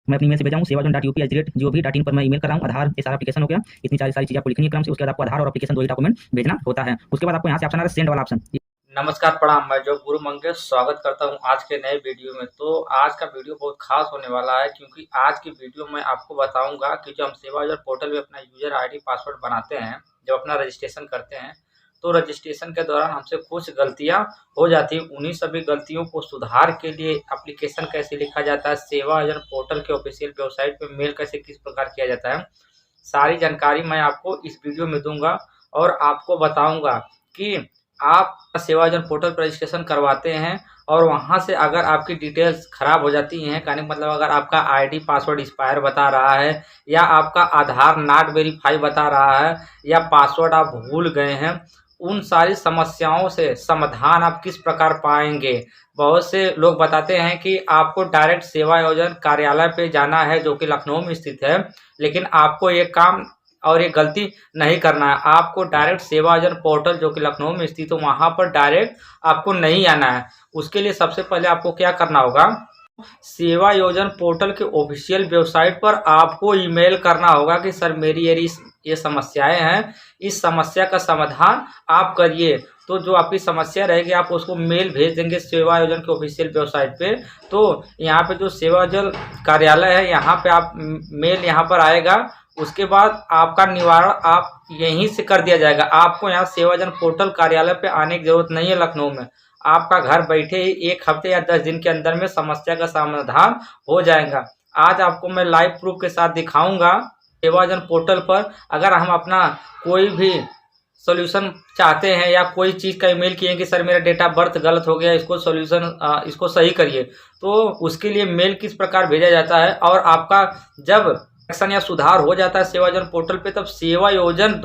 मैं अपनी ईमेल से भेजा हूँ sevajon.up@gov.in पर मैं ईमेल कर रहा हूँ। आधार ये सारा एप्लीकेशन हो गया। इतनी सारी चीज़ें आपको लिखनी है क्रम से। उसके बाद आपको आधार और एप्लीकेशन 2 ही डॉक्यूमेंट भेजना होता है। उसके बाद आपको यहाँ से ऑप्शन आ रहा है सेंड वाला ऑप्शन। नमस्कार प्रणाम, मैं जो गुरु मंगेश स्वागत करता हूं आज के नए वीडियो में। तो आज का वीडियो बहुत खास होने वाला है, क्योंकि आज की वीडियो में आपको बताऊंगा कि जब हम सेवायोजन पोर्टल में अपना यूजर आईडी पासवर्ड बनाते हैं, जब अपना रजिस्ट्रेशन करते हैं, तो रजिस्ट्रेशन के दौरान हमसे कुछ गलतियां हो जाती हैं। उन्हीं सभी गलतियों को सुधार के लिए एप्लीकेशन कैसे लिखा जाता है, सेवायोजन पोर्टल के ऑफिशियल वेबसाइट पर मेल कैसे किस प्रकार किया जाता है, सारी जानकारी मैं आपको इस वीडियो में दूंगा। और आपको बताऊंगा कि आप सेवायोजन पोर्टल पर रजिस्ट्रेशन करवाते हैं और वहां से अगर आपकी डिटेल्स खराब हो जाती हैं, कहने का मतलब अगर आपका आईडी पासवर्ड एक्सपायर बता रहा है, या आपका आधार नॉट वेरीफाई बता रहा है, या पासवर्ड आप भूल गए हैं, उन सारी समस्याओं से समाधान आप किस प्रकार पाएंगे। बहुत से लोग बताते हैं कि आपको डायरेक्ट सेवायोजन कार्यालय पे जाना है, जो कि लखनऊ में स्थित है, लेकिन आपको ये काम और ये गलती नहीं करना है। आपको डायरेक्ट सेवायोजन पोर्टल, जो कि लखनऊ में स्थित है, वहां पर डायरेक्ट आपको नहीं आना है। उसके लिए सबसे पहले आपको क्या करना होगा, सेवायोजन पोर्टल के ऑफिशियल वेबसाइट पर आपको ईमेल करना होगा कि सर मेरी ये समस्याएं हैं, इस समस्या का समाधान आप करिए। तो जो आपकी समस्या रहेगी आप उसको मेल भेज देंगे सेवायोजन के ऑफिशियल वेबसाइट पे। तो यहाँ पे जो सेवायोजन कार्यालय है, यहाँ पे आप मेल यहाँ पर आएगा। उसके बाद आपका निवारण आप यहीं से कर दिया जाएगा। आपको यहाँ सेवायोजन पोर्टल कार्यालय पे आने की जरूरत नहीं है लखनऊ में। आपका घर बैठे ही 1 हफ्ते या 10 दिन के अंदर में समस्या का समाधान हो जाएगा। आज आपको मैं लाइव प्रूफ के साथ दिखाऊंगा सेवायोजन पोर्टल पर। अगर हम अपना कोई भी सॉल्यूशन चाहते हैं या कोई चीज़ का ईमेल किए कि सर मेरा डेट ऑफ बर्थ गलत हो गया, इसको सॉल्यूशन इसको सही करिए, तो उसके लिए मेल किस प्रकार भेजा जाता है, और आपका जब एक्शन या सुधार हो जाता है सेवायोजन पोर्टल पे, तब सेवायोजन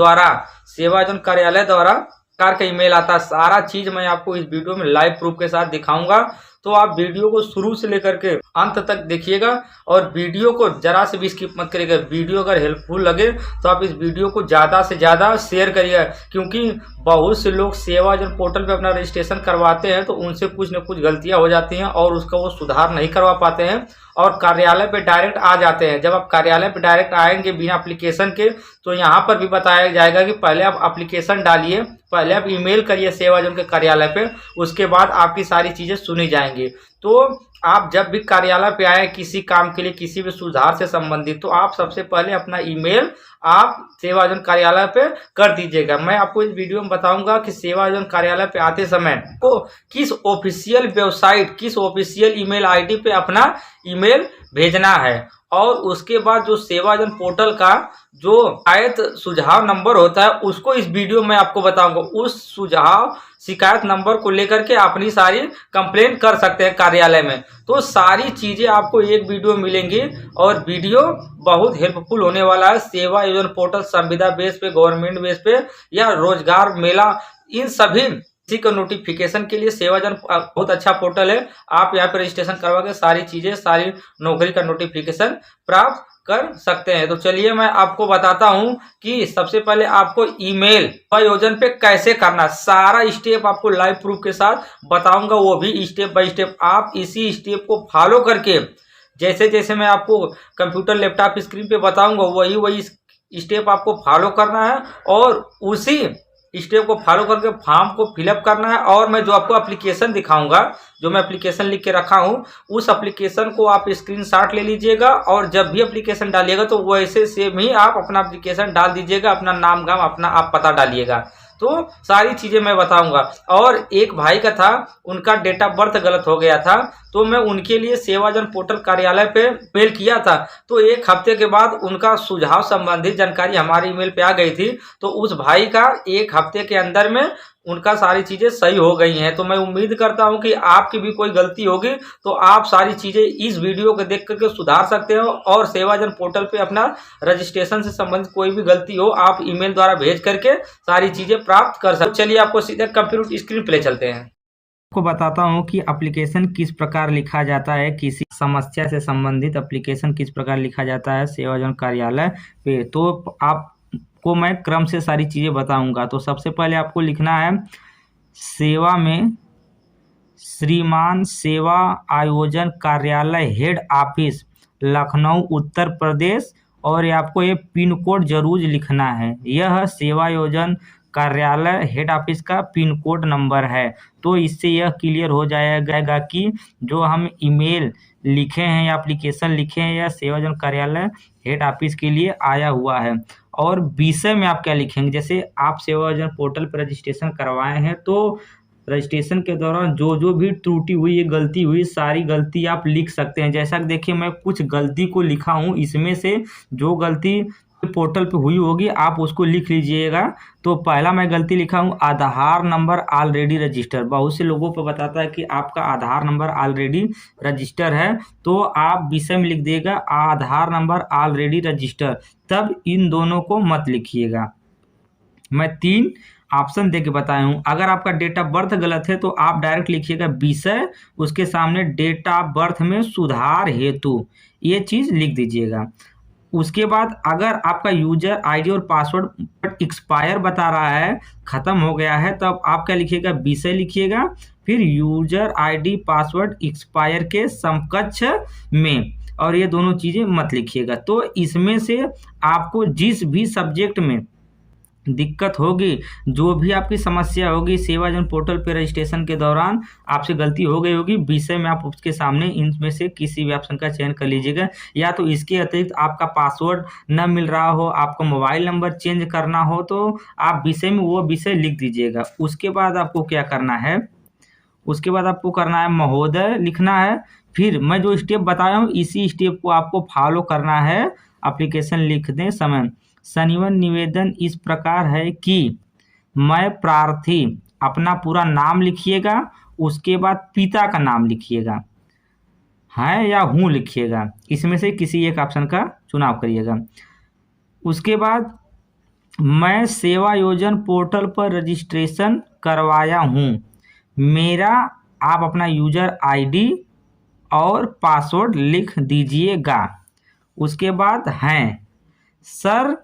कार्यालय द्वारा कार का ईमेल आता है। सारा चीज मैं आपको इस वीडियो में लाइव प्रूफ के साथ दिखाऊंगा। तो आप वीडियो को शुरू से लेकर के अंत तक देखिएगा, और वीडियो को जरा से भी स्किप मत करिएगा। वीडियो अगर हेल्पफुल लगे तो आप इस वीडियो को ज़्यादा से ज़्यादा शेयर करिएगा, क्योंकि बहुत से लोग सेवायोजन पोर्टल पे अपना रजिस्ट्रेशन करवाते हैं तो उनसे कुछ न कुछ गलतियां हो जाती हैं और उसका वो सुधार नहीं करवा पाते हैं और कार्यालय पे डायरेक्ट आ जाते हैं। जब आप कार्यालय पे डायरेक्ट आएंगे बिना एप्लीकेशन के, तो यहाँ पर भी बताया जाएगा कि पहले आप एप्लीकेशन डालिए, पहले आप ईमेल करिए सेवायोजन के कार्यालय पे, उसके बाद आपकी सारी चीज़ें सुनी जाएंगी। तो आप जब भी कार्यालय पे आए किसी काम के लिए, किसी भी सुधार से संबंधित, तो आप सबसे पहले अपना ईमेल आप सेवायोजन कार्यालय पे कर दीजिएगा। मैं आपको इस वीडियो में बताऊंगा कि सेवायोजन कार्यालय पे आते समय को किस ऑफिशियल वेबसाइट, किस ऑफिशियल ईमेल आईडी पे अपना ईमेल भेजना है, और उसके बाद जो सेवायोजन पोर्टल का जो शिकायत सुझाव नंबर होता है उसको इस वीडियो में आपको बताऊंगा। उस सुझाव शिकायत नंबर को लेकर के अपनी सारी कंप्लेंट कर सकते हैं कार्यालय में। तो सारी चीजें आपको एक वीडियो मिलेंगी, और वीडियो बहुत हेल्पफुल होने वाला है। सेवायोजन पोर्टल संविदा बेस पे, गवर्नमेंट बेस पे, या रोजगार मेला, इन सभी इसी का नोटिफिकेशन के लिए सेवायोजन बहुत अच्छा पोर्टल है। आप यहाँ पे रजिस्ट्रेशन करवा के सारी चीजें, सारी नौकरी का नोटिफिकेशन प्राप्त कर सकते हैं। तो चलिए मैं आपको बताता हूं कि सबसे पहले आपको ईमेल सेवायोजन पे कैसे करना, सारा स्टेप आपको लाइव प्रूफ के साथ बताऊंगा, वो भी स्टेप बाय स्टेप। आप इसी स्टेप को फॉलो करके, जैसे जैसे मैं आपको कंप्यूटर लैपटॉप स्क्रीन पे बताऊंगा, वही स्टेप आपको फॉलो करना है, और उसी स्टेप को फॉलो करके फॉर्म को फिलअप करना है। और मैं जो आपको एप्लीकेशन दिखाऊंगा, जो मैं एप्लीकेशन लिख के रखा हूं, उस एप्लीकेशन को आप स्क्रीनशॉट ले लीजिएगा, और जब भी एप्लीकेशन डालिएगा तो वैसे सेम ही आप अपना एप्लीकेशन डाल दीजिएगा, अपना नाम गाम अपना आप पता डालिएगा। तो सारी चीजें मैं बताऊंगा। और एक भाई का था, उनका डेट ऑफ बर्थ गलत हो गया था, तो मैं उनके लिए सेवायोजन पोर्टल कार्यालय पे मेल किया था। तो 1 हफ्ते के बाद उनका सुझाव संबंधित जानकारी हमारे ईमेल पे आ गई थी। तो उस भाई का 1 हफ्ते के अंदर में उनका सारी चीजें सही हो गई हैं। तो मैं उम्मीद करता हूं कि आपकी भी कोई गलती होगी तो आप सारी चीजें इस वीडियो को देख करके सुधार सकते हो, और सेवायोजन पोर्टल पे अपना रजिस्ट्रेशन से संबंधित कोई भी गलती हो आप ईमेल द्वारा भेज करके सारी चीजें प्राप्त कर सकते हो। चलिए आपको सीधे कंप्यूटर स्क्रीन पे चलते हैं। आपको बताता हूँ कि एप्लीकेशन किस प्रकार लिखा जाता है, किसी समस्या से संबंधित एप्लीकेशन किस प्रकार लिखा जाता है सेवायोजन कार्यालय पे। तो आपको मैं क्रम से सारी चीज़ें बताऊंगा। तो सबसे पहले आपको लिखना है सेवा में श्रीमान सेवा आयोजन कार्यालय हेड ऑफिस लखनऊ उत्तर प्रदेश, और ये आपको ये पिन कोड जरूर लिखना है। यह सेवा योजन कार्यालय हेड ऑफिस का पिन कोड नंबर है। तो इससे यह क्लियर हो जाएगा कि जो हम ईमेल लिखे हैं या एप्लीकेशन लिखे हैं या सेवा योजन कार्यालय हेड ऑफिस के लिए आया हुआ है। और विषय में आप क्या लिखेंगे, जैसे आप सेवा योजन पोर्टल पर रजिस्ट्रेशन करवाए हैं तो रजिस्ट्रेशन के दौरान जो भी त्रुटि हुई है, गलती हुई, सारी गलती आप लिख सकते हैं। जैसा कि देखिए मैं कुछ गलती को लिखा हूँ, इसमें से जो गलती पोर्टल पे हुई होगी आप उसको लिख लीजिएगा। तो पहला मैं गलती लिखा हूँ, आधार नंबर ऑलरेडी रजिस्टर। बहुत से लोगों पर बताता है कि आपका आधार नंबर ऑलरेडी रजिस्टर है, तो आप विषय में लिख देगा आधार नंबर ऑलरेडी रजिस्टर, तब इन दोनों को मत लिखिएगा। मैं 3 ऑप्शन दे के बताया हूँ। अगर आपका डेट ऑफ बर्थ गलत है तो आप डायरेक्ट लिखिएगा विषय, उसके सामने डेट ऑफ बर्थ में सुधार हेतु, ये चीज़ लिख दीजिएगा। उसके बाद अगर आपका यूजर आईडी और पासवर्ड एक्सपायर बता रहा है, ख़त्म हो गया है, तब आप क्या लिखिएगा, विषय लिखिएगा, फिर यूजर आईडी पासवर्ड एक्सपायर के समकक्ष में, और ये दोनों चीज़ें मत लिखिएगा। तो इसमें से आपको जिस भी सब्जेक्ट में दिक्कत होगी, जो भी आपकी समस्या होगी सेवा योजन पोर्टल पे रजिस्ट्रेशन के दौरान आपसे गलती हो गई होगी, विषय में आप उसके सामने इनमें से किसी भी ऑप्शन का चयन कर लीजिएगा। या तो इसके अतिरिक्त आपका पासवर्ड न मिल रहा हो, आपका मोबाइल नंबर चेंज करना हो, तो आप विषय में वो विषय लिख दीजिएगा। उसके बाद आपको क्या करना है, उसके बाद आपको करना है महोदय लिखना है। फिर मैं जो स्टेप बताया हूँ इसी स्टेप को आपको फॉलो करना है। एप्लीकेशन लिखते समय सनिवन निवेदन इस प्रकार है कि मैं प्रार्थी, अपना पूरा नाम लिखिएगा, उसके बाद पिता का नाम लिखिएगा, है या हूँ लिखिएगा, इसमें से किसी एक ऑप्शन का चुनाव करिएगा। उसके बाद मैं सेवा योजन पोर्टल पर रजिस्ट्रेशन करवाया हूँ, मेरा आप अपना यूजर आईडी और पासवर्ड लिख दीजिएगा। उसके बाद हैं सर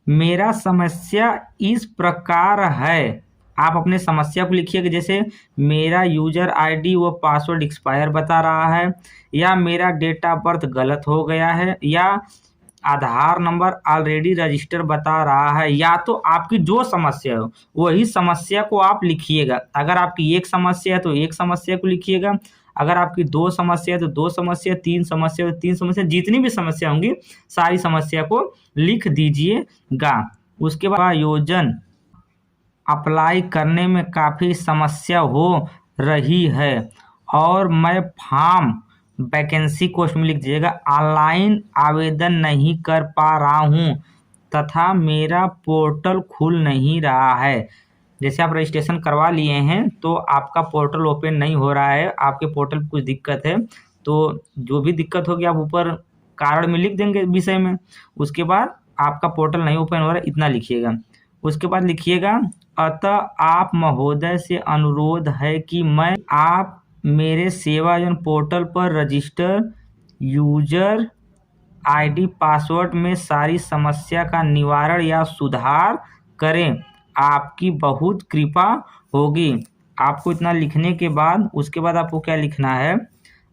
मेरा समस्या इस प्रकार है, आप अपने समस्या को लिखिएगा, जैसे मेरा यूजर आईडी व पासवर्ड एक्सपायर बता रहा है, या मेरा डेट ऑफ बर्थ गलत हो गया है, या आधार नंबर ऑलरेडी रजिस्टर बता रहा है, या तो आपकी जो समस्या हो वही समस्या को आप लिखिएगा। अगर आपकी एक समस्या है तो एक समस्या को लिखिएगा, अगर आपकी 2 समस्या है तो 2 समस्या, 3 समस्या तो 3 समस्या, जितनी भी समस्या होंगी सारी समस्या को लिख दीजिएगा। उसके बाद योजन अप्लाई करने में काफ़ी समस्या हो रही है और मैं फॉर्म वैकेंसी कोर्स में लिख दीजिएगा ऑनलाइन आवेदन नहीं कर पा रहा हूँ तथा मेरा पोर्टल खुल नहीं रहा है। जैसे आप रजिस्ट्रेशन करवा लिए हैं तो आपका पोर्टल ओपन नहीं हो रहा है, आपके पोर्टल में कुछ दिक्कत है, तो जो भी दिक्कत होगी आप ऊपर कारण में लिख देंगे विषय में। उसके बाद आपका पोर्टल नहीं ओपन हो रहा है इतना लिखिएगा। उसके बाद लिखिएगा अतः आप महोदय से अनुरोध है कि मैं आप मेरे सेवा योजन पोर्टल पर रजिस्टर यूजर आईडी पासवर्ड में सारी समस्या का निवारण या सुधार करें, आपकी बहुत कृपा होगी। आपको इतना लिखने के बाद उसके बाद आपको क्या लिखना है,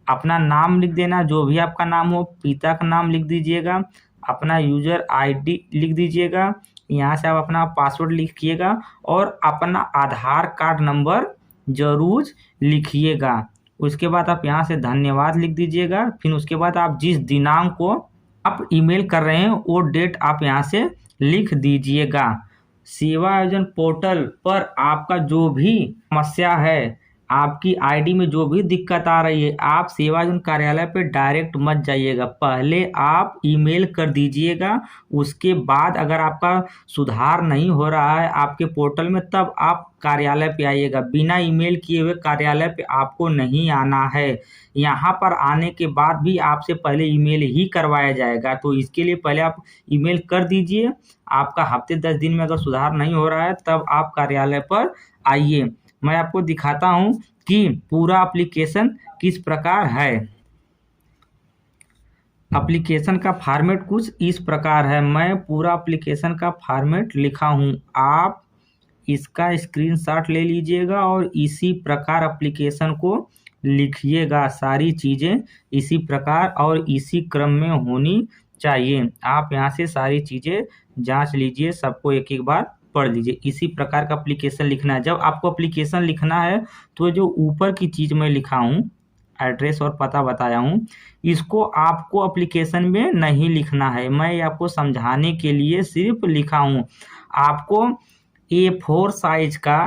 अपना नाम लिख देना, जो भी आपका नाम हो, पिता का नाम लिख दीजिएगा, अपना यूजर आईडी लिख दीजिएगा, यहाँ से आप अपना पासवर्ड लिखिएगा और अपना आधार कार्ड नंबर ज़रूर लिखिएगा। उसके बाद आप यहाँ से धन्यवाद लिख दीजिएगा। फिर उसके बाद आप जिस दिनांक को आप ईमेल कर रहे हैं वो डेट आप यहाँ से लिख दीजिएगा। सेवा योजन पोर्टल पर आपका जो भी समस्या है, आपकी आईडी में जो भी दिक्कत आ रही है, आप सेवा योजन कार्यालय पे डायरेक्ट मत जाइएगा, पहले आप ईमेल कर दीजिएगा। उसके बाद अगर आपका सुधार नहीं हो रहा है आपके पोर्टल में तब आप कार्यालय पे आइएगा। बिना ईमेल किए हुए कार्यालय पे आपको नहीं आना है। यहाँ पर आने के बाद भी आपसे पहले ईमेल ही करवाया जाएगा, तो इसके लिए पहले आप ईमेल कर दीजिए। आपका हफ्ते 10 दिन में अगर सुधार नहीं हो रहा है तब आप कार्यालय पर आइए। मैं आपको दिखाता हूं कि पूरा एप्लीकेशन किस प्रकार है। एप्लीकेशन का फॉर्मेट कुछ इस प्रकार है। मैं पूरा एप्लीकेशन का फॉर्मेट लिखा हूं, आप इसका स्क्रीनशॉट ले लीजिएगा और इसी प्रकार एप्लीकेशन को लिखिएगा। सारी चीज़ें इसी प्रकार और इसी क्रम में होनी चाहिए। आप यहाँ से सारी चीज़ें जांच लीजिए, सबको एक एक बार पढ़ लीजिए। इसी प्रकार का एप्लीकेशन लिखना है। जब आपको एप्लीकेशन लिखना है तो जो ऊपर की चीज़ मैं लिखा हूँ, एड्रेस और पता बताया हूँ, इसको आपको एप्लीकेशन में नहीं लिखना है। मैं आपको समझाने के लिए सिर्फ लिखा हूँ। आपको A4 साइज का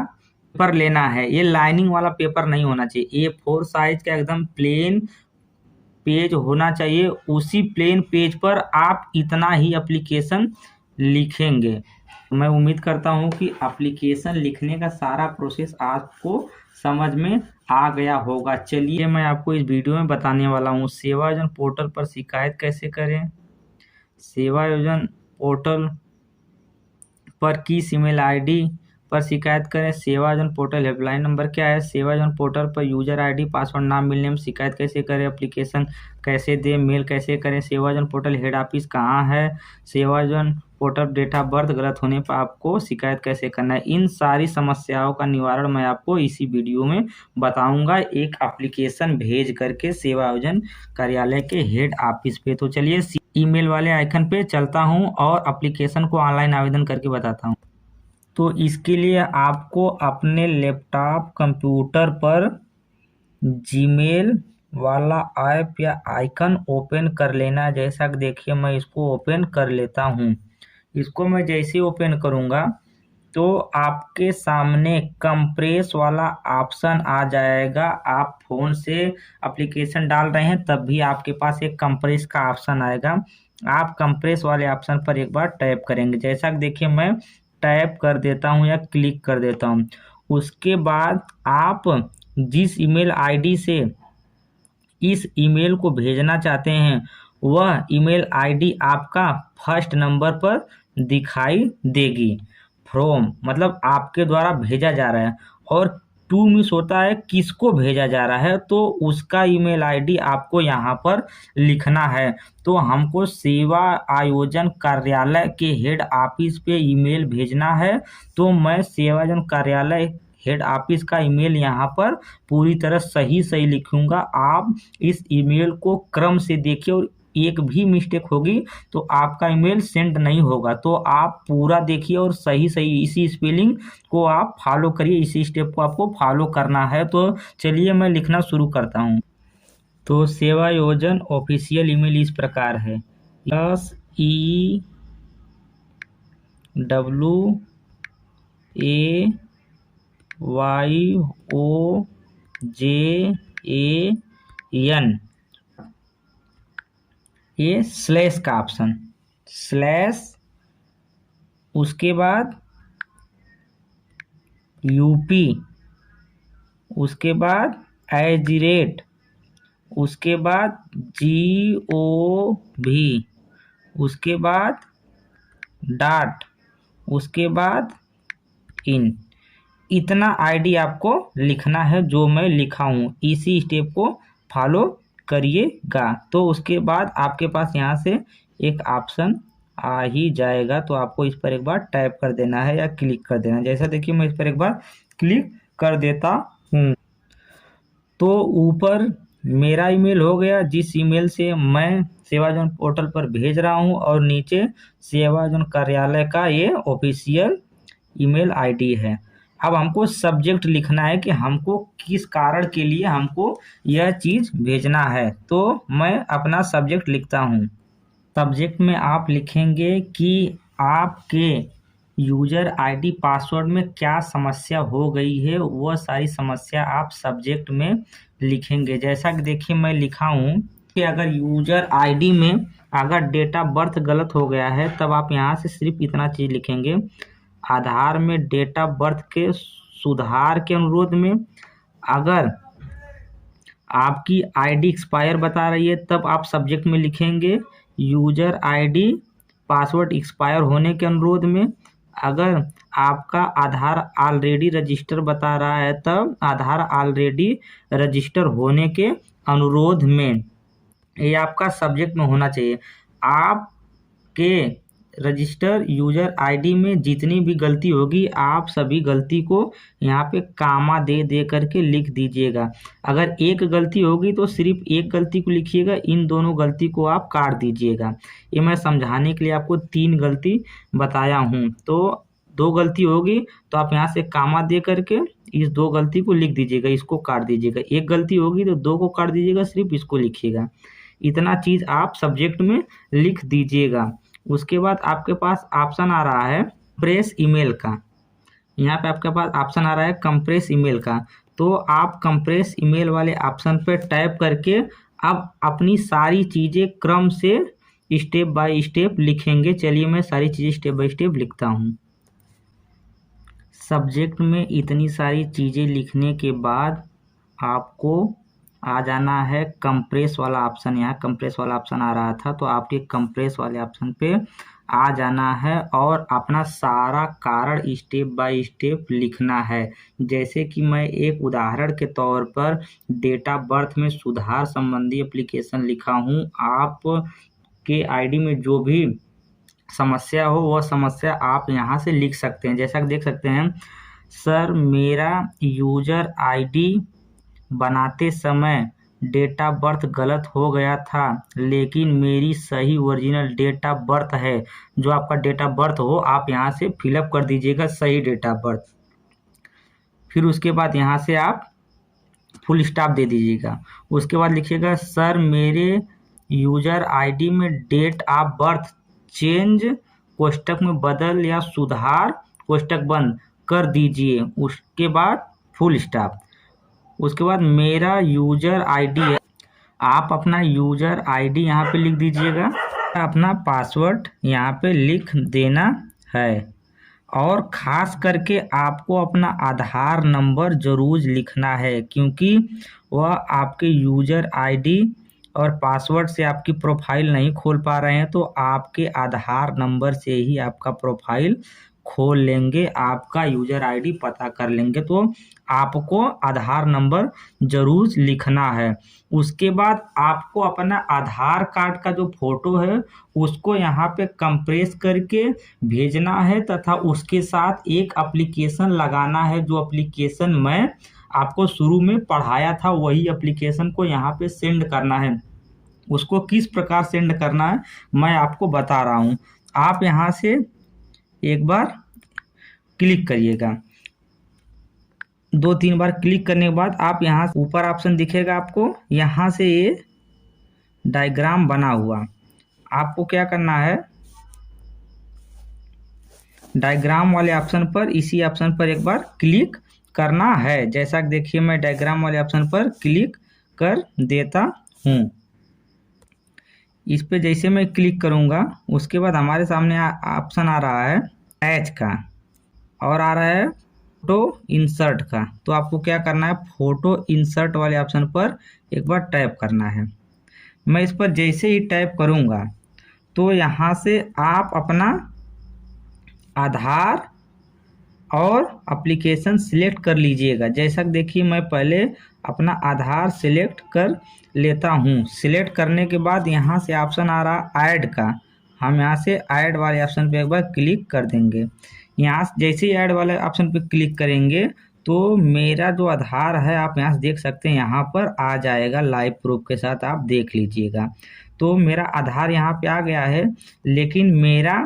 पेपर लेना है। ये लाइनिंग वाला पेपर नहीं होना चाहिए। A4 साइज का एकदम प्लेन पेज होना चाहिए। उसी प्लेन पेज पर आप इतना ही एप्लीकेशन लिखेंगे। मैं उम्मीद करता हूँ कि एप्लीकेशन लिखने का सारा प्रोसेस आपको समझ में आ गया होगा। चलिए मैं आपको इस वीडियो में बताने वाला हूँ सेवा योजन पोर्टल पर शिकायत कैसे करें। सेवा योजन पोर्टल पर किस ईमेल आईडी पर शिकायत करें। सेवा योजन पोर्टल हेल्पलाइन नंबर क्या है। सेवा योजन पोर्टल पर यूजर आईडी पासवर्ड नाम मिलने में शिकायत कैसे करें। एप्लीकेशन कैसे दें, मेल कैसे करें। सेवा योजन पोर्टल हेड ऑफिस कहाँ है। सेवा योजन पोर्टल डेट ऑफ बर्थ गलत होने पर आपको शिकायत कैसे करना है। इन सारी समस्याओं का निवारण मैं आपको इसी वीडियो में बताऊंगा, एक एप्लीकेशन भेज करके सेवा योजन कार्यालय के हेड ऑफिस पे। तो चलिए ईमेल वाले आइकन पे चलता हूँ और एप्लीकेशन को ऑनलाइन आवेदन करके बताता हूँ। तो इसके लिए आपको अपने लैपटॉप कंप्यूटर पर जीमेल वाला ऐप या आइकन ओपन कर लेना। जैसा कि देखिए मैं इसको ओपन कर लेता हूँ। इसको मैं जैसे ओपन करूँगा तो आपके सामने कंप्रेस वाला ऑप्शन आ जाएगा। आप फ़ोन से एप्लीकेशन डाल रहे हैं तब भी आपके पास एक कंप्रेस का ऑप्शन आएगा। आप कंप्रेस वाले ऑप्शन पर एक बार टैप करेंगे। जैसा कि देखिए मैं टैप कर देता हूं या क्लिक कर देता हूं। उसके बाद आप जिस ईमेल आईडी से इस ईमेल को भेजना चाहते हैं वह ईमेल आईडी आपका फर्स्ट नंबर पर दिखाई देगी। फ्रॉम मतलब आपके द्वारा भेजा जा रहा है, और टू मिस होता है किसको भेजा जा रहा है, तो उसका ईमेल आईडी आपको यहाँ पर लिखना है। तो हमको सेवा आयोजन कार्यालय के हेड ऑफिस पे ईमेल भेजना है। तो मैं सेवा आयोजन कार्यालय हेड ऑफिस का ईमेल यहाँ पर पूरी तरह सही लिखूंगा। आप इस ईमेल को क्रम से देखिए और एक भी मिस्टेक होगी तो आपका ईमेल सेंड नहीं होगा। तो आप पूरा देखिए और सही इसी स्पेलिंग को आप फॉलो करिए। इसी स्टेप को आपको फॉलो करना है। तो चलिए मैं लिखना शुरू करता हूँ। तो सेवा योजन ऑफिशियल ईमेल इस प्रकार है, SEWAYOJAN, ये स्लैश का ऑप्शन, स्लैश, उसके बाद यूपी, उसके बाद @ उसके बाद GOV, उसके बाद डॉट, उसके बाद इन। इतना आईडी आपको लिखना है जो मैं लिखा हूँ। इसी स्टेप को फॉलो करिएगा। तो उसके बाद आपके पास यहाँ से एक ऑप्शन आ ही जाएगा। तो आपको इस पर एक बार टैप कर देना है या क्लिक कर देना है। जैसा देखिए मैं इस पर एक बार क्लिक कर देता हूँ तो ऊपर मेरा ईमेल हो गया जिस ईमेल से मैं सेवा योजन पोर्टल पर भेज रहा हूँ, और नीचे सेवा योजन कार्यालय का ये ऑफिशियल ईमेल आईडी है। अब हमको सब्जेक्ट लिखना है कि हमको किस कारण के लिए हमको यह चीज़ भेजना है। तो मैं अपना सब्जेक्ट लिखता हूँ। सब्जेक्ट में आप लिखेंगे कि आपके यूजर आईडी पासवर्ड में क्या समस्या हो गई है, वह सारी समस्या आप सब्जेक्ट में लिखेंगे। जैसा कि देखिए मैं लिखा हूँ कि अगर यूजर आईडी में अगर डेट ऑफ बर्थ गलत हो गया है तब आप यहाँ से सिर्फ इतना चीज़ लिखेंगे, आधार में डेट ऑफ बर्थ के सुधार के अनुरोध में अगर आपकी आईडी एक्सपायर बता रही है तब आप सब्जेक्ट में लिखेंगे यूजर आईडी पासवर्ड एक्सपायर होने के अनुरोध में। अगर आपका आधार ऑलरेडी रजिस्टर बता रहा है तब आधार ऑलरेडी रजिस्टर होने के अनुरोध में, ये आपका सब्जेक्ट में होना चाहिए। आपके रजिस्टर यूजर आईडी में जितनी भी गलती होगी आप सभी गलती को यहाँ पे कामा दे दे करके लिख दीजिएगा। अगर एक गलती होगी तो सिर्फ एक गलती को लिखिएगा, इन दोनों गलती को आप काट दीजिएगा। ये मैं समझाने के लिए आपको 3 गलती बताया हूँ। तो 2 गलती होगी तो आप यहाँ से कामा दे करके इस 2 गलती को लिख दीजिएगा, इसको काट दीजिएगा। एक गलती होगी तो 2 को काट दीजिएगा, सिर्फ इसको लिखिएगा। इतना चीज़ आप सब्जेक्ट में लिख दीजिएगा। उसके बाद आपके पास ऑप्शन आ रहा है कंप्रेस ईमेल का। यहाँ पे आपके पास ऑप्शन आ रहा है कंप्रेस ईमेल का। तो आप कंप्रेस ईमेल वाले ऑप्शन पे टैप करके अब अपनी सारी चीज़ें क्रम से स्टेप बाय स्टेप लिखेंगे। चलिए मैं सारी चीज़ें स्टेप बाय स्टेप लिखता हूँ। सब्जेक्ट में इतनी सारी चीज़ें लिखने के बाद आपको आ जाना है कंप्रेस वाला ऑप्शन। यहाँ कंप्रेस वाला ऑप्शन आ रहा था तो आपके कंप्रेस वाले ऑप्शन पे आ जाना है और अपना सारा कारण स्टेप बाय स्टेप लिखना है। जैसे कि मैं एक उदाहरण के तौर पर डेट ऑफ बर्थ में सुधार संबंधी एप्लीकेशन लिखा हूँ। आप के आईडी में जो भी समस्या हो वह समस्या आप यहाँ से लिख सकते हैं। जैसा कि देख सकते हैं, सर मेरा यूजर आईडी बनाते समय डेट ऑफ बर्थ गलत हो गया था, लेकिन मेरी सही ओरिजिनल डेट ऑफ बर्थ है। जो आपका डेट ऑफ बर्थ हो आप यहाँ से फिलअप कर दीजिएगा सही डेट ऑफ बर्थ। फिर उसके बाद यहाँ से आप फुल स्टॉप दे दीजिएगा। उसके बाद लिखिएगा सर मेरे यूजर आईडी में डेट ऑफ बर्थ चेंज कोष्टक में बदल या सुधार कोष्टक बंद कर दीजिए। उसके बाद फुल स्टॉप। उसके बाद मेरा यूजर आईडी है, आप अपना यूजर आईडी यहाँ पे लिख दीजिएगा। अपना पासवर्ड यहाँ पे लिख देना है और ख़ास करके आपको अपना आधार नंबर ज़रूर लिखना है, क्योंकि वह आपके यूजर आईडी और पासवर्ड से आपकी प्रोफाइल नहीं खोल पा रहे हैं। तो आपके आधार नंबर से ही आपका प्रोफाइल खोल लेंगे, आपका यूजर आईडी पता कर लेंगे। तो आपको आधार नंबर ज़रूर लिखना है। उसके बाद आपको अपना आधार कार्ड का जो फ़ोटो है उसको यहाँ पे कंप्रेस करके भेजना है तथा उसके साथ एक एप्लीकेशन लगाना है। जो एप्लीकेशन मैं आपको शुरू में पढ़ाया था वही एप्लीकेशन को यहाँ पे सेंड करना है। उसको किस प्रकार सेंड करना है मैं आपको बता रहा हूँ। आप यहाँ से एक बार क्लिक करिएगा, 2-3 बार क्लिक करने के बाद आप यहाँ ऊपर ऑप्शन दिखेगा आपको, यहाँ से ये डायग्राम बना हुआ। आपको क्या करना है, डायग्राम वाले ऑप्शन पर, इसी ऑप्शन पर एक बार क्लिक करना है। जैसा कि देखिए मैं डायग्राम वाले ऑप्शन पर क्लिक कर देता हूँ। इस पे जैसे मैं क्लिक करूँगा उसके बाद हमारे सामने ऑप्शन आ रहा है अटैच का और आ रहा है फ़ोटो इंसर्ट का। तो आपको क्या करना है, फ़ोटो इंसर्ट वाले ऑप्शन पर एक बार टैप करना है। मैं इस पर जैसे ही टैप करूँगा तो यहाँ से आप अपना आधार और एप्लीकेशन सिलेक्ट कर लीजिएगा। जैसा कि देखिए मैं पहले अपना आधार सिलेक्ट कर लेता हूँ। सिलेक्ट करने के बाद यहाँ से ऑप्शन आ रहा ऐड का, हम यहाँ से ऐड वाले ऑप्शन पे एक बार क्लिक कर देंगे। यहाँ जैसे ही ऐड वाले ऑप्शन पे क्लिक करेंगे तो मेरा जो आधार है आप यहाँ से देख सकते हैं, यहाँ पर आ जाएगा लाइव प्रूफ के साथ, आप देख लीजिएगा। तो मेरा आधार यहाँ पे आ गया है, लेकिन मेरा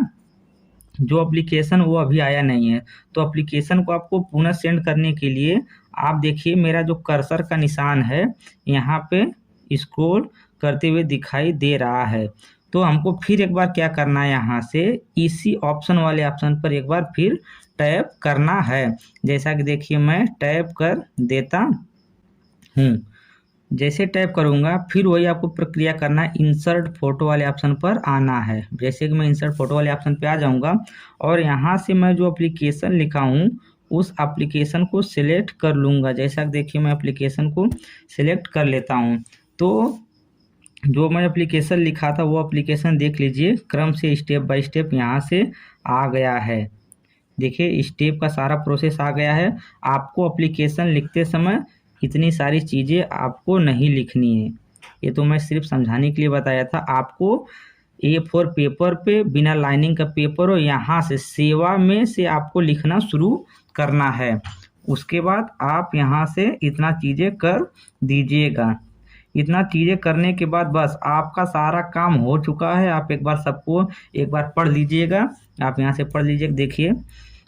जो एप्लीकेशन वो अभी आया नहीं है। तो एप्लीकेशन को आपको पुनः सेंड करने के लिए आप देखिए मेरा जो कर्सर का निशान है यहाँ पे स्क्रॉल करते हुए दिखाई दे रहा है। तो हमको फिर एक बार क्या करना है, यहाँ से इसी ऑप्शन वाले ऑप्शन पर एक बार फिर टैप करना है। जैसा कि देखिए मैं टैप कर देता हूँ। जैसे टैप करूँगा फिर वही आपको प्रक्रिया करना है, इंसर्ट फोटो वाले ऑप्शन पर आना है। जैसे कि मैं इंसर्ट फोटो वाले ऑप्शन पे आ जाऊँगा और यहाँ से मैं जो एप्लीकेशन लिखा हूँ उस एप्लीकेशन को सिलेक्ट कर लूँगा। जैसा कि देखिए मैं एप्लीकेशन को सिलेक्ट कर लेता हूँ। तो जो मैं एप्लीकेशन लिखा था वो एप्लीकेशन देख लीजिए, क्रम से स्टेप बाय स्टेप यहाँ से आ गया है। देखिए स्टेप का सारा प्रोसेस आ गया है। आपको एप्लीकेशन लिखते समय इतनी सारी चीज़ें आपको नहीं लिखनी है, ये तो मैं सिर्फ समझाने के लिए बताया था। आपको A4 पेपर पे बिना लाइनिंग का पेपर हो, यहाँ से सेवा में से आपको लिखना शुरू करना है। उसके बाद आप यहाँ से इतना चीज़ें कर दीजिएगा। इतना चीज़ें करने के बाद बस आपका सारा काम हो चुका है। आप एक बार सबको एक बार पढ़ लीजिएगा। आप यहाँ से पढ़ लीजिए। देखिए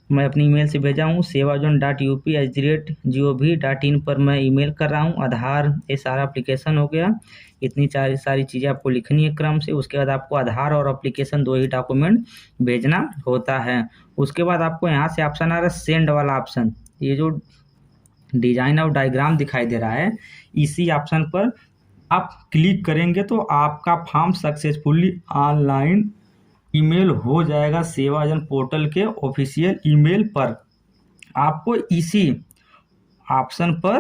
मैं अपनी ईमेल से भेजा हूँ sevazon.up@gov.in पर मैं ईमेल कर रहा हूँ। आधार, ये सारा एप्लीकेशन हो गया। इतनी सारी चीज़ें आपको लिखनी है क्रम से। उसके बाद आपको आधार और एप्लीकेशन 2 ही डॉक्यूमेंट भेजना होता है। उसके बाद आपको यहाँ से ऑप्शन आ रहा है सेंड वाला ऑप्शन। ये जो डिजाइन और डायग्राम दिखाई दे रहा है, इसी ऑप्शन पर आप क्लिक करेंगे तो आपका फॉर्म सक्सेसफुली ऑनलाइन ईमेल हो जाएगा सेवाजन पोर्टल के ऑफिशियल ईमेल पर। आपको इसी ऑप्शन पर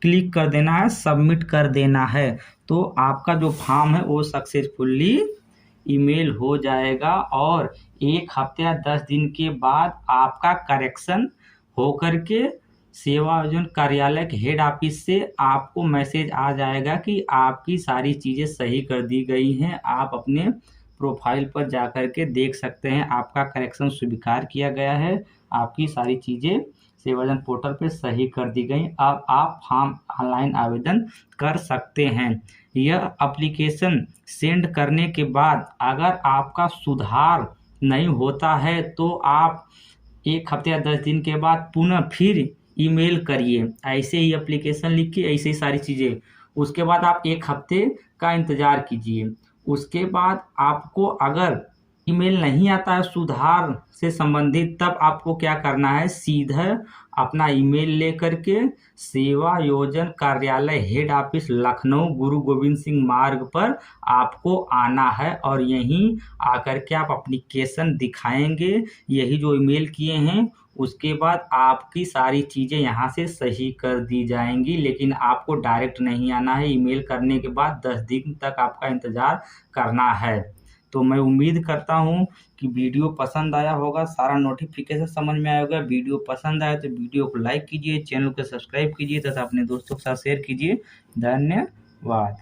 क्लिक कर देना है, सबमिट कर देना है, तो आपका जो फॉर्म है वो सक्सेसफुली ईमेल हो जाएगा और 1 हफ्ते या 10 दिन के बाद आपका करेक्शन हो करके सेवायोजन कार्यालय के हेड ऑफिस से आपको मैसेज आ जाएगा कि आपकी सारी चीज़ें सही कर दी गई हैं। आप अपने प्रोफाइल पर जा कर के देख सकते हैं आपका करेक्शन स्वीकार किया गया है, आपकी सारी चीज़ें सेवायोजन पोर्टल पे सही कर दी गई। अब आप फॉर्म ऑनलाइन आवेदन कर सकते हैं। यह एप्लीकेशन सेंड करने के बाद अगर आपका सुधार नहीं होता है तो आप 1 हफ्ते या 10 दिन के बाद पुनः फिर ईमेल करिए। ऐसे ही एप्लीकेशन लिख के ऐसे ही सारी चीज़ें। उसके बाद आप 1 हफ्ते का इंतज़ार कीजिए। उसके बाद आपको अगर ईमेल नहीं आता है सुधार से संबंधित, तब आपको क्या करना है, सीधा अपना ईमेल लेकर के सेवा योजन कार्यालय हेड ऑफिस लखनऊ गुरु गोविंद सिंह मार्ग पर आपको आना है और यहीं आकर के आप एप्लीकेशन दिखाएंगे, यही जो ईमेल किए हैं। उसके बाद आपकी सारी चीज़ें यहाँ से सही कर दी जाएंगी, लेकिन आपको डायरेक्ट नहीं आना है। ईमेल करने के बाद 10 दिन तक आपका इंतज़ार करना है। तो मैं उम्मीद करता हूँ कि वीडियो पसंद आया होगा, सारा नोटिफिकेशन समझ में आया होगा। वीडियो पसंद आया तो वीडियो को लाइक कीजिए, चैनल को सब्सक्राइब कीजिए तथा अपने दोस्तों के साथ शेयर कीजिए। धन्यवाद।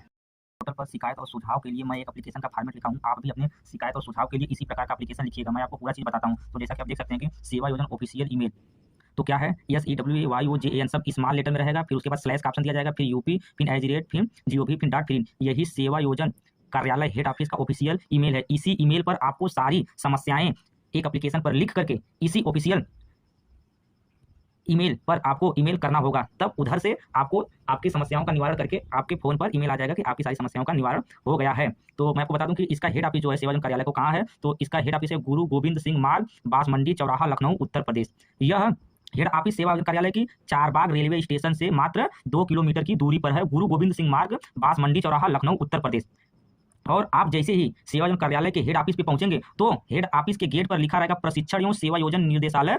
पोर्टल पर शिकायत और सुझाव के लिए मैं एक एप्लीकेशन का फॉर्मेट लिखा हूँ। आप भी अपने शिकायत और सुझाव के लिए इसी प्रकार का एप्लीकेशन लिखिएगा। मैं आपको पूरा चीज़ बताता हूँ। तो जैसा कि आप देख सकते हैं कि सेवा योजन ऑफिशियल ईमेल तो क्या है, SEWAYOJAN सब स्मॉल लेटर में रहेगा। फिर उसके बाद स्लैश का ऑप्शन दिया जाएगा, फिर UP, फिर @ फिर GOV, फिर .in। यही सेवा योजन कार्यालय हेड ऑफिस का ऑफिशियल ईमेल है। इसी ईमेल पर आपको सारी समस्याएं एक एप्लीकेशन पर लिख करके इसी ऑफिशियल ईमेल पर आपको ईमेल करना होगा। तब उधर से आपको आपकी समस्याओं का निवारण करके आपके फ़ोन पर ईमेल आ जाएगा कि आपकी सारी समस्याओं का निवारण हो गया है। तो मैं आपको बता दूं कि इसका हेड ऑफिस जो है सेवायोजन कार्यालय को कहाँ है, तो इसका हेड ऑफिस है गुरु गोविंद सिंह मार्ग, बांस मंडी चौराहा, लखनऊ, उत्तर प्रदेश। यह हेड ऑफिस सेवायोजन कार्यालय की चारबाग रेलवे स्टेशन से मात्र 2 किलोमीटर की दूरी पर है। गुरु गोविंद सिंह मार्ग, बांस मंडी चौराहा, लखनऊ, उत्तर प्रदेश। और आप जैसे ही सेवायोजन कार्यालय के हेड ऑफिस पे पहुंचेंगे तो हेड ऑफिस के गेट पर लिखा रहेगा प्रशिक्षण एवं सेवा योजन निर्देशालय